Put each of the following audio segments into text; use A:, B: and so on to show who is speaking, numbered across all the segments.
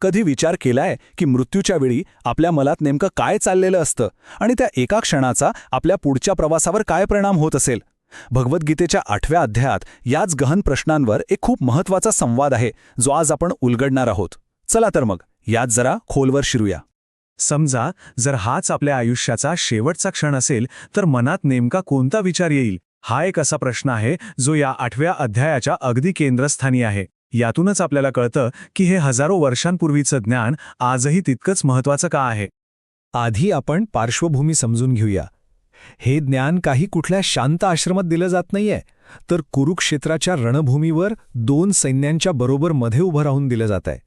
A: कधी विचार केलाय की मृत्यूच्या वेळी आपल्या मनात नेमकं काय चाललेलं असतं आणि त्या एका क्षणाचा आपल्या पुढच्या प्रवासावर काय परिणाम होत असेल? भगवद्गीतेच्या 8व्या अध्यायात याच गहन प्रश्नांवर एक खूप महत्त्वाचा संवाद आहे, जो आज आपण उलगडणार आहोत. चला तर मग यात जरा खोलवर शिरूया.
B: समजा जर हाच आपल्या आयुष्याचा शेवटचा क्षण असेल तर मनात नेमका कोणता विचार येईल? हा एक असा प्रश्न आहे जो या 8व्या अध्यायाच्या अगदी केंद्रस्थानी आहे. यातूनच आपल्याला कळतं की हे हजारो वर्षांपूर्वीचं ज्ञान आजही तितकंच महत्त्वाचं का आहे.
C: आधी आपण पार्श्वभूमी समजून घेऊया. हे ज्ञान काही कुठल्या शांत आश्रमात दिलं जात नाहीये, तर कुरुक्षेत्राच्या रणभूमीवर 2 सैन्यांच्या बरोबर मध्ये उभं राहून दिलं जात आहे.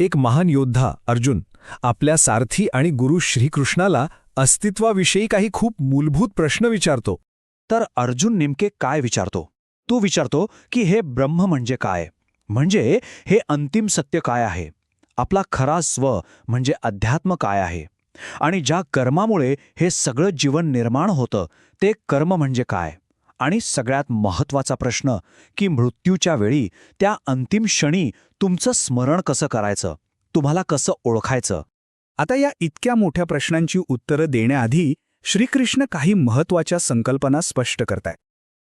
C: एक महान योद्धा अर्जुन आपल्या सारथी आणि गुरु श्रीकृष्णाला अस्तित्वाविषयी काही खूप मूलभूत प्रश्न विचारतो.
D: तर अर्जुन नेमके काय विचारतो? तो विचारतो की हे ब्रह्म म्हणजे काय, म्हणजे हे अंतिम सत्य काय आहे, आपला खरा स्व म्हणजे अध्यात्म काय आहे, आणि ज्या कर्मामुळे हे सगळं जीवन निर्माण होतं ते कर्म म्हणजे काय, आणि सगळ्यात महत्त्वाचा प्रश्न की मृत्यूच्या वेळी त्या अंतिम क्षणी तुमचं स्मरण कसं करायचं, तुम्हाला कसं ओळखायचं.
B: आता या इतक्या मोठ्या प्रश्नांची उत्तरं देण्याआधी श्रीकृष्ण काही महत्त्वाच्या संकल्पना स्पष्ट करतायत.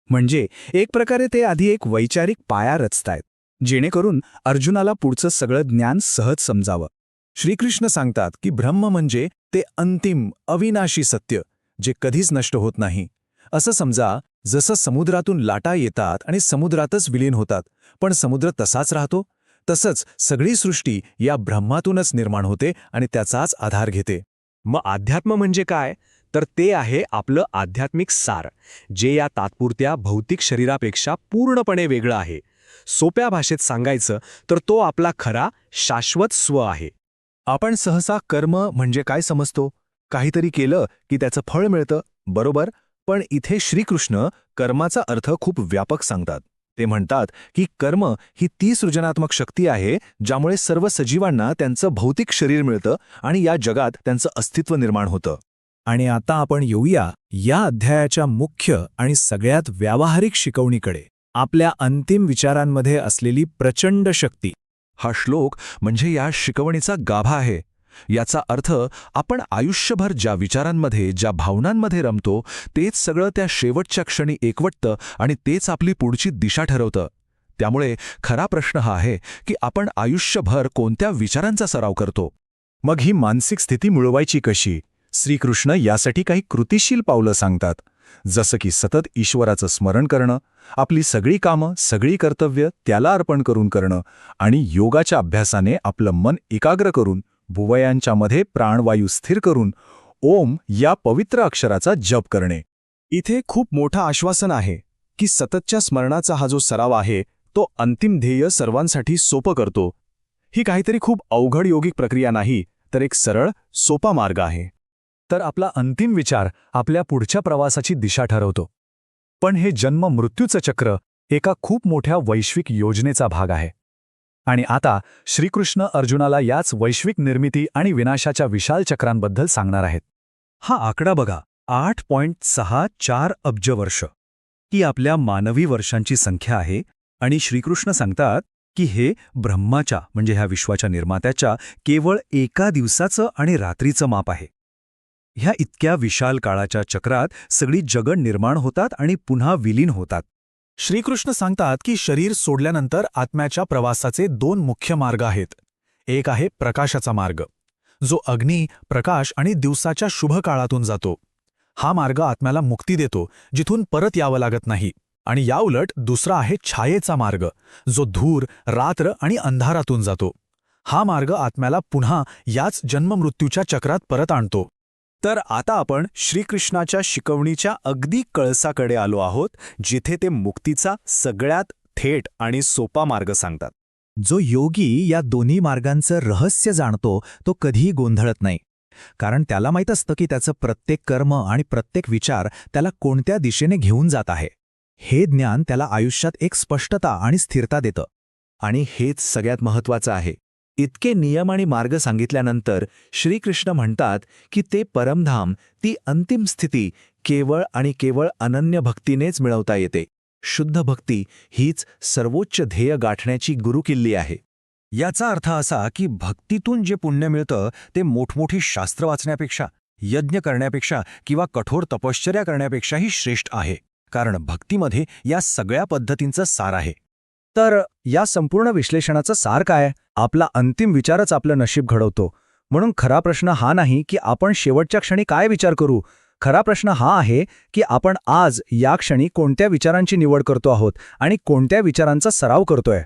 B: म्हणजे एक प्रकारे ते आधी एक वैचारिक पाया रचतायत, जेणेकरून अर्जुनाला पुढचं सगळं ज्ञान सहज समजावं. श्रीकृष्ण सांगतात की ब्रह्म म्हणजे ते अंतिम अविनाशी सत्य, जे कधीच नष्ट होत नाही. असं समजा जसं समुद्रातून लाटा येतात आणि समुद्रातच विलीन होतात, पण समुद्र तसाच राहतो, तसंच सगळी सृष्टी या ब्रह्मातूनच निर्माण होते आणि त्याचाच आधार घेते.
E: मग अध्यात्म म्हणजे काय? तर ते आहे आपलं आध्यात्मिक सार, जे या तात्पुरत्या भौतिक शरीरापेक्षा पूर्णपणे वेगळं आहे. सोप्या भाषेत सांगायचं तर तो आपला खरा शाश्वत स्व आहे.
C: आपण सहसा कर्म म्हणजे काय समजतो? काहीतरी केलं की त्याचं फळ मिळतं, बरोबर? पण इथे श्रीकृष्ण कर्माचा अर्थ खूप व्यापक सांगतात. ते म्हणतात की कर्म ही ती सृजनात्मक शक्ती आहे ज्यामुळे सर्व सजीवांना त्यांचं भौतिक शरीर मिळतं आणि या जगात त्यांचं अस्तित्व निर्माण होतं. आणि आता आपण येऊया या अध्यायाच्या मुख्य आणि सगळ्यात व्यावहारिक शिकवणीकडे, आपल्या अंतिम विचारांमध्ये असलेली प्रचंड शक्ती.
A: हा श्लोक म्हणजे या शिकवणीचा गाभा आहे. याचा अर्थ आपण आयुष्यभर ज्या विचारांमध्ये, ज्या भावनांमध्ये रमतो, तेच सगळं त्या शेवटच्या क्षणी एकवटतं आणि तेच आपली पुढची दिशा ठरवतं. त्यामुळे खरा प्रश्न हा आहे की आपण आयुष्यभर कोणत्या विचारांचा सराव करतो.
B: मग ही मानसिक स्थिती मिळवायची कशी? श्रीकृष्ण यासाठी काही कृतिशील पावलं सांगतात, जसं की सतत ईश्वराचं स्मरण करणं, आपली सगळी कामं, सगळी कर्तव्य त्याला अर्पण करून करणं, आणि योगाच्या अभ्यासाने आपलं मन एकाग्र करून भुवयांच्यामध्ये प्राणवायू स्थिर करून ओम या पवित्र अक्षराचा जप करणे.
C: इथे खूप मोठं आश्वासन आहे की सततच्या स्मरणाचा हा जो सराव आहे तो अंतिम ध्येय सर्वांसाठी सोपं करतो. ही काहीतरी खूप अवघड योगिक प्रक्रिया नाही, तर एक सरळ, सोपा मार्ग आहे. तर आपला अंतिम विचार आपल्या पुढच्या प्रवासाची दिशा ठरवतो. पण हे जन्म मृत्यूचं चक्र एका खूप मोठ्या वैश्विक योजनेचा भाग आहे. आणि आता श्रीकृष्ण अर्जुनाला याच वैश्विक निर्मिती आणि विनाशाच्या विशाल चक्रांबद्दल सांगणार आहेत.
B: हा आकडा बघा, 8.64 अब्ज वर्ष ही आपल्या मानवी वर्षांची संख्या आहे. आणि श्रीकृष्ण सांगतात की हे ब्रह्माच्या म्हणजे ह्या विश्वाच्या निर्मात्याच्या केवळ एका दिवसाचं आणि रात्रीचं माप आहे. ह्या इतक्या विशाल काळाच्या चक्रात सगळी जगं निर्माण होतात आणि पुन्हा विलीन होतात.
C: श्रीकृष्ण सांगतात की शरीर सोडल्यानंतर आत्म्याच्या प्रवासाचे 2 मुख्य मार्ग आहेत. एक आहे प्रकाशाचा मार्ग, जो अग्नी, प्रकाश आणि दिवसाच्या शुभ काळातून जातो. हा मार्ग आत्म्याला मुक्ती देतो, जिथून परत यावं लागत नाही. आणि याउलट दुसरा आहे छायेचा मार्ग, जो धूर, रात्र आणि अंधारातून जातो. हा मार्ग आत्म्याला पुन्हा याच जन्ममृत्यूच्या चक्रात परत आणतो. तर आता आपण श्रीकृष्णाच्या शिकवणीच्या अगदी कळसाकडे आलो आहोत, जिथे ते मुक्तीचा सगळ्यात थेट आणि सोपा मार्ग सांगतात. जो योगी या दोन्ही मार्गांचं रहस्य जाणतो तो कधीही गोंधळत नाही, कारण त्याला माहीत असतं की त्याचं प्रत्येक कर्म आणि प्रत्येक विचार त्याला कोणत्या दिशेने घेऊन जात आहे. हे ज्ञान त्याला आयुष्यात एक स्पष्टता आणि स्थिरता देतं. आणि हेच सगळ्यात महत्त्वाचं आहे. इतके नियम आणि मार्ग सांगितल्यानंतर श्रीकृष्ण म्हणतात की ते परमधाम, ती अंतिम स्थिती केवळ आणि केवळ अनन्य भक्तीनेच मिळवता येते. शुद्ध भक्ती हीच सर्वोच्च ध्येय गाठण्याची गुरुकिल्ली आहे.
F: याचा अर्थ असा की भक्तीतून जे पुण्य मिळतं ते मोठमोठी शास्त्र वाचण्यापेक्षा, यज्ञ करण्यापेक्षा किंवा कठोर तपश्चर्या करण्यापेक्षाही श्रेष्ठ आहे, कारण भक्तीमध्ये या सगळ्या पद्धतींचं सार आहे.
D: तर या संपूर्ण विश्लेषणाचं सार काय? आपला अंतिम विचारच आपलं नशीब घडवतो. म्हणून खरा प्रश्न हा नाही की आपण शेवटच्या क्षणी काय विचार करू. खरा प्रश्न हा आहे की आपण आज या क्षणी कोणत्या विचारांची निवड करतो आहोत आणि कोणत्या विचारांचा सराव करतोय.